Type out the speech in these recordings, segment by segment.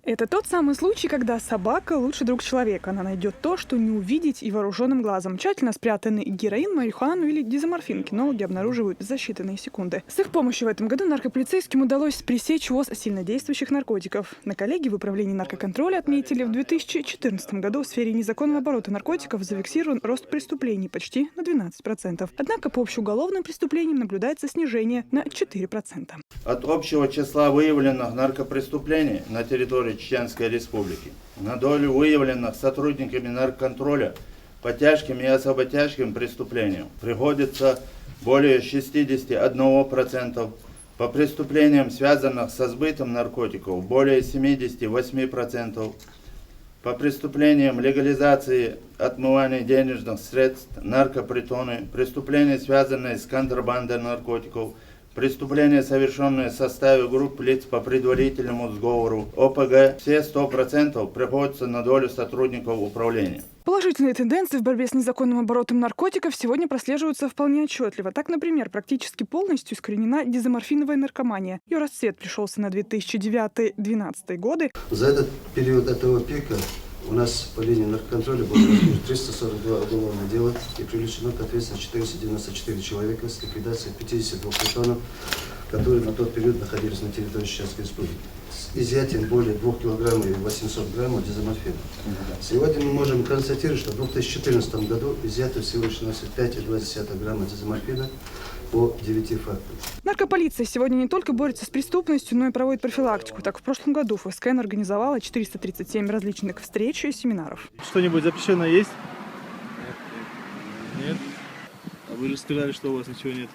Это тот самый случай, когда собака лучший друг человека. Она найдет то, что не увидеть и вооруженным глазом. Тщательно спрятанный героин, марихуану или дизоморфин кинологи обнаруживают за считанные секунды. С их помощью в этом году наркополицейским удалось пресечь ввоз сильнодействующих наркотиков. На коллеги в управлении наркоконтроля отметили, в 2014 году в сфере незаконного оборота наркотиков зафиксирован рост преступлений почти на 12%. Однако по общеуголовным преступлениям наблюдается снижение на 4%. От общего числа выявленных наркопреступлений на территории Чеченской Республики на долю выявленных сотрудниками наркоконтроля по тяжким и особо тяжким преступлениям приходится более 61%, по преступлениям, связанных со сбытом наркотиков, более 78%, по преступлениям легализации отмывания денежных средств, наркопритоны, преступления, связанные с контрабандой наркотиков, преступления, совершенные в составе групп лиц по предварительному сговору, ОПГ, все 100% приходятся на долю сотрудников управления. Положительные тенденции в борьбе с незаконным оборотом наркотиков сегодня прослеживаются вполне отчетливо. Так, например, практически полностью искоренена дизоморфиновая наркомания. Ее расцвет пришелся на 2009-2012 годы. За этот период этого пика у нас по линии наркоконтроля было 342 уголовных дела и привлечено к ответственности 494 человека с ликвидацией 52 притонов, которые на тот период находились на территории Чеченской Республики, с изъятием более 2 килограммов и 800 граммов дизоморфина. Сегодня мы можем констатировать, что в 2014 году изъято всего лишь 5,2 грамма дизоморфина по 9 фактам. Наркополиция сегодня не только борется с преступностью, но и проводит профилактику. Так, в прошлом году ФСКН организовала 437 различных встреч и семинаров. Что-нибудь запрещенное есть? Нет. А вы же сказали, что у вас ничего нет.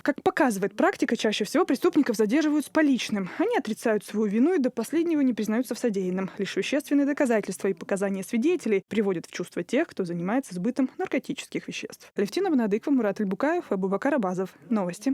Как показывает практика, чаще всего преступников задерживают с поличным. Они отрицают свою вину и до последнего не признаются в содеянном. Лишь вещественные доказательства и показания свидетелей приводят в чувство тех, кто занимается сбытом наркотических веществ. Алевтина Бонадыкова, Мурат Альбукаев, Абубакар Абазов. Новости.